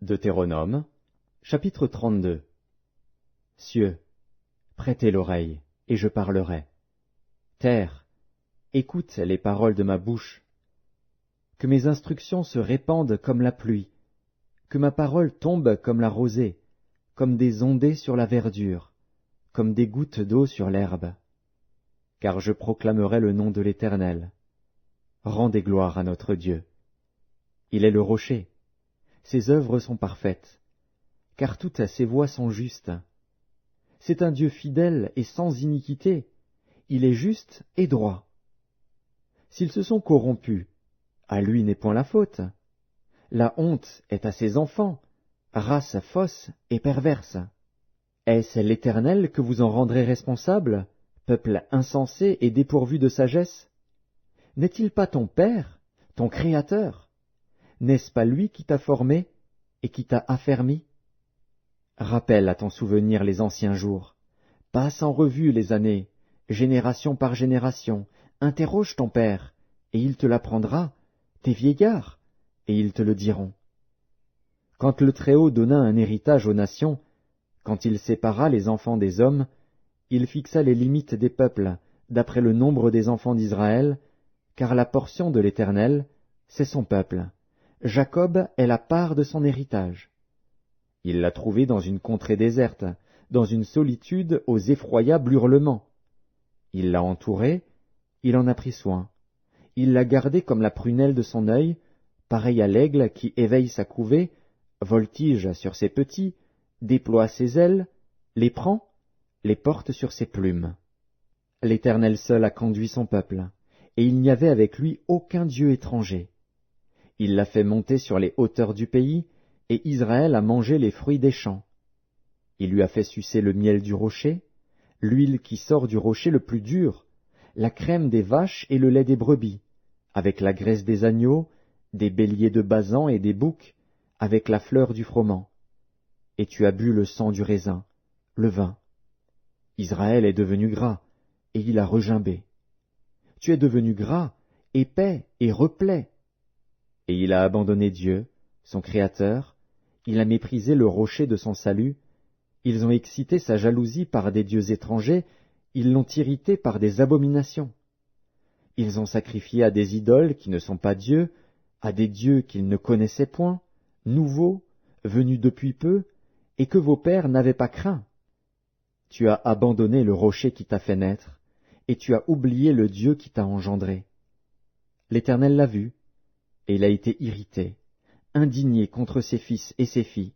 Deutéronome, chapitre 32. Cieux, prêtez l'oreille, et je parlerai. Terre, écoute les paroles de ma bouche. Que mes instructions se répandent comme la pluie, que ma parole tombe comme la rosée, comme des ondées sur la verdure, comme des gouttes d'eau sur l'herbe. Car je proclamerai le nom de l'Éternel. Rendez gloire à notre Dieu. Il est le rocher. Ses œuvres sont parfaites, car toutes ses voies sont justes. C'est un Dieu fidèle et sans iniquité. Il est juste et droit. S'ils se sont corrompus, à lui n'est point la faute. La honte est à ses enfants, race fausse et perverse. Est-ce l'Éternel que vous en rendrez responsable, peuple insensé et dépourvu de sagesse? N'est-il pas ton Père, ton Créateur? N'est-ce pas lui qui t'a formé et qui t'a affermi? Rappelle à ton souvenir les anciens jours. Passe en revue les années, génération par génération. Interroge ton père, et il te l'apprendra, tes vieillards, et ils te le diront. Quand le Très-Haut donna un héritage aux nations, quand il sépara les enfants des hommes, il fixa les limites des peuples, d'après le nombre des enfants d'Israël, car la portion de l'Éternel, c'est son peuple. Jacob est la part de son héritage. Il l'a trouvé dans une contrée déserte, dans une solitude aux effroyables hurlements. Il l'a entouré, il en a pris soin. Il l'a gardé comme la prunelle de son œil, pareil à l'aigle qui éveille sa couvée, voltige sur ses petits, déploie ses ailes, les prend, les porte sur ses plumes. L'Éternel seul a conduit son peuple, et il n'y avait avec lui aucun dieu étranger. Il l'a fait monter sur les hauteurs du pays, et Israël a mangé les fruits des champs. Il lui a fait sucer le miel du rocher, l'huile qui sort du rocher le plus dur, la crème des vaches et le lait des brebis, avec la graisse des agneaux, des béliers de Basan et des boucs, avec la fleur du froment. Et tu as bu le sang du raisin, le vin. Israël est devenu gras, et il a regimbé. Tu es devenu gras, épais et replet. Et il a abandonné Dieu, son Créateur, il a méprisé le rocher de son salut, ils ont excité sa jalousie par des dieux étrangers, ils l'ont irrité par des abominations. Ils ont sacrifié à des idoles qui ne sont pas dieux, à des dieux qu'ils ne connaissaient point, nouveaux, venus depuis peu, et que vos pères n'avaient pas craint. Tu as abandonné le rocher qui t'a fait naître, et tu as oublié le Dieu qui t'a engendré. L'Éternel l'a vu, et il a été irrité, indigné contre ses fils et ses filles.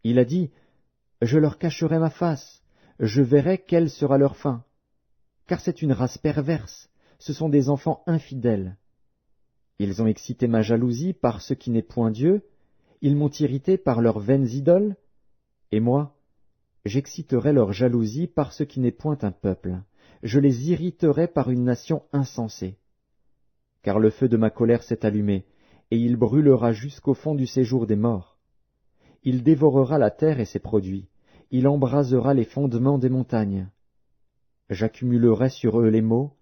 Il a dit, « Je leur cacherai ma face, je verrai quelle sera leur fin. Car c'est une race perverse, ce sont des enfants infidèles. Ils ont excité ma jalousie par ce qui n'est point Dieu, ils m'ont irrité par leurs vaines idoles, et moi, j'exciterai leur jalousie par ce qui n'est point un peuple, je les irriterai par une nation insensée. Car le feu de ma colère s'est allumé, et il brûlera jusqu'au fond du séjour des morts. Il dévorera la terre et ses produits, il embrasera les fondements des montagnes. J'accumulerai sur eux les maux,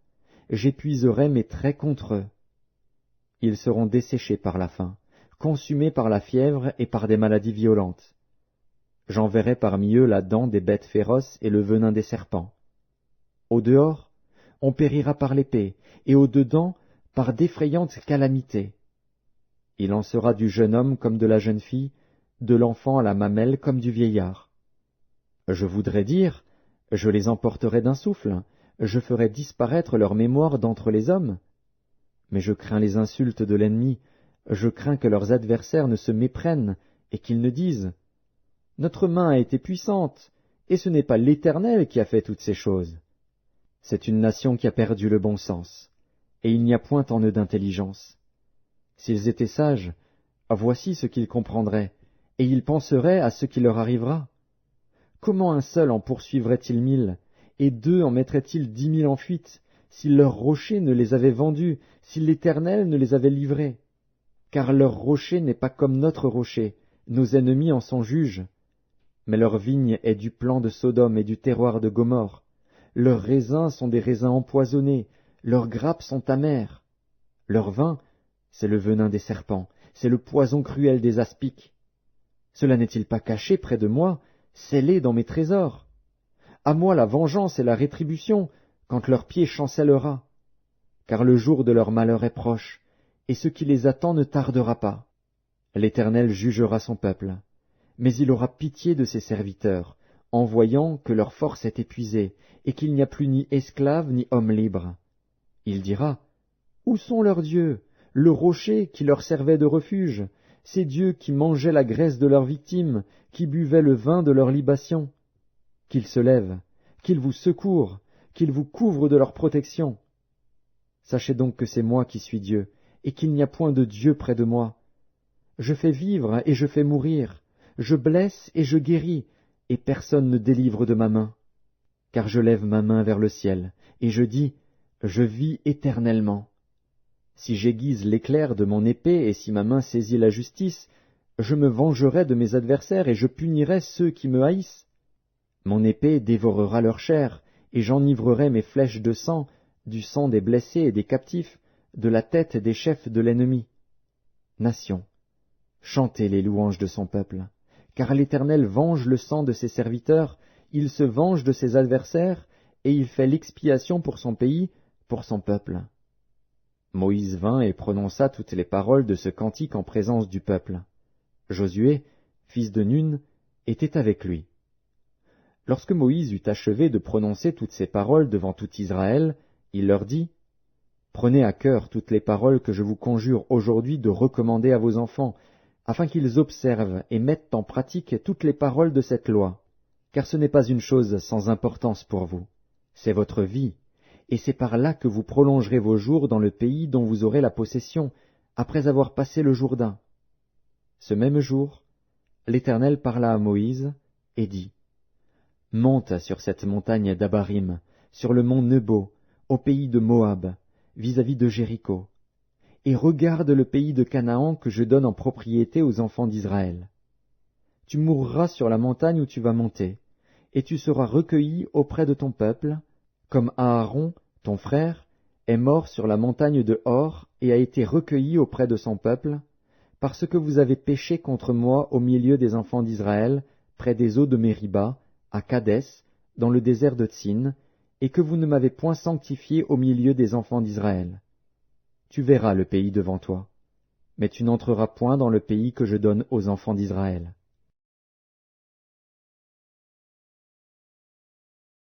j'épuiserai mes traits contre eux. Ils seront desséchés par la faim, consumés par la fièvre et par des maladies violentes. J'enverrai parmi eux la dent des bêtes féroces et le venin des serpents. Au dehors, on périra par l'épée, et au dedans, par d'effrayantes calamités. Il en sera du jeune homme comme de la jeune fille, de l'enfant à la mamelle comme du vieillard. Je voudrais dire, je les emporterai d'un souffle, je ferai disparaître leur mémoire d'entre les hommes. Mais je crains les insultes de l'ennemi, je crains que leurs adversaires ne se méprennent et qu'ils ne disent « Notre main a été puissante, et ce n'est pas l'Éternel qui a fait toutes ces choses. » C'est une nation qui a perdu le bon sens, et il n'y a point en eux d'intelligence. S'ils étaient sages, voici ce qu'ils comprendraient, et ils penseraient à ce qui leur arrivera. Comment un seul en poursuivrait-il 1000, et deux en mettraient-ils 10 000 en fuite, si leur rocher ne les avait vendus, si l'Éternel ne les avait livrés? Car leur rocher n'est pas comme notre rocher, nos ennemis en sont juges. Mais leur vigne est du plan de Sodome et du terroir de Gomorrhe. Leurs raisins sont des raisins empoisonnés, leurs grappes sont amères. Leur vin, c'est le venin des serpents, c'est le poison cruel des aspics. Cela n'est-il pas caché près de moi, scellé dans mes trésors? À moi la vengeance et la rétribution, quand leur pied chancellera. Car le jour de leur malheur est proche, et ce qui les attend ne tardera pas. L'Éternel jugera son peuple, mais il aura pitié de ses serviteurs, en voyant que leur force est épuisée, et qu'il n'y a plus ni esclaves ni hommes libres. Il dira, « Où sont leurs dieux, le rocher qui leur servait de refuge, ces dieux qui mangeaient la graisse de leurs victimes, qui buvaient le vin de leurs libations? Qu'ils se lèvent, qu'ils vous secourent, qu'ils vous couvrent de leur protection. Sachez donc que c'est moi qui suis Dieu, et qu'il n'y a point de Dieu près de moi. Je fais vivre et je fais mourir, je blesse et je guéris, et personne ne délivre de ma main. Car je lève ma main vers le ciel, et je dis, je vis éternellement. Si j'aiguise l'éclair de mon épée et si ma main saisit la justice, je me vengerai de mes adversaires et je punirai ceux qui me haïssent. Mon épée dévorera leur chair, et j'enivrerai mes flèches de sang, du sang des blessés et des captifs, de la tête des chefs de l'ennemi. Nation, chantez les louanges de son peuple, car l'Éternel venge le sang de ses serviteurs, il se venge de ses adversaires, et il fait l'expiation pour son pays, pour son peuple. Moïse vint et prononça toutes les paroles de ce cantique en présence du peuple. Josué, fils de Nun, était avec lui. Lorsque Moïse eut achevé de prononcer toutes ces paroles devant tout Israël, il leur dit, « Prenez à cœur toutes les paroles que je vous conjure aujourd'hui de recommander à vos enfants, afin qu'ils observent et mettent en pratique toutes les paroles de cette loi, car ce n'est pas une chose sans importance pour vous, c'est votre vie, et c'est par là que vous prolongerez vos jours dans le pays dont vous aurez la possession, après avoir passé le Jourdain. » Ce même jour, l'Éternel parla à Moïse et dit, « Monte sur cette montagne d'Abarim, sur le mont Nebo, au pays de Moab, vis-à-vis de Jéricho, et regarde le pays de Canaan que je donne en propriété aux enfants d'Israël. Tu mourras sur la montagne où tu vas monter, et tu seras recueilli auprès de ton peuple, comme Aaron, ton frère, est mort sur la montagne de Hor et a été recueilli auprès de son peuple, parce que vous avez péché contre moi au milieu des enfants d'Israël, près des eaux de Mériba, à Kadès, dans le désert de Tsin, et que vous ne m'avez point sanctifié au milieu des enfants d'Israël. Tu verras le pays devant toi, mais tu n'entreras point dans le pays que je donne aux enfants d'Israël. »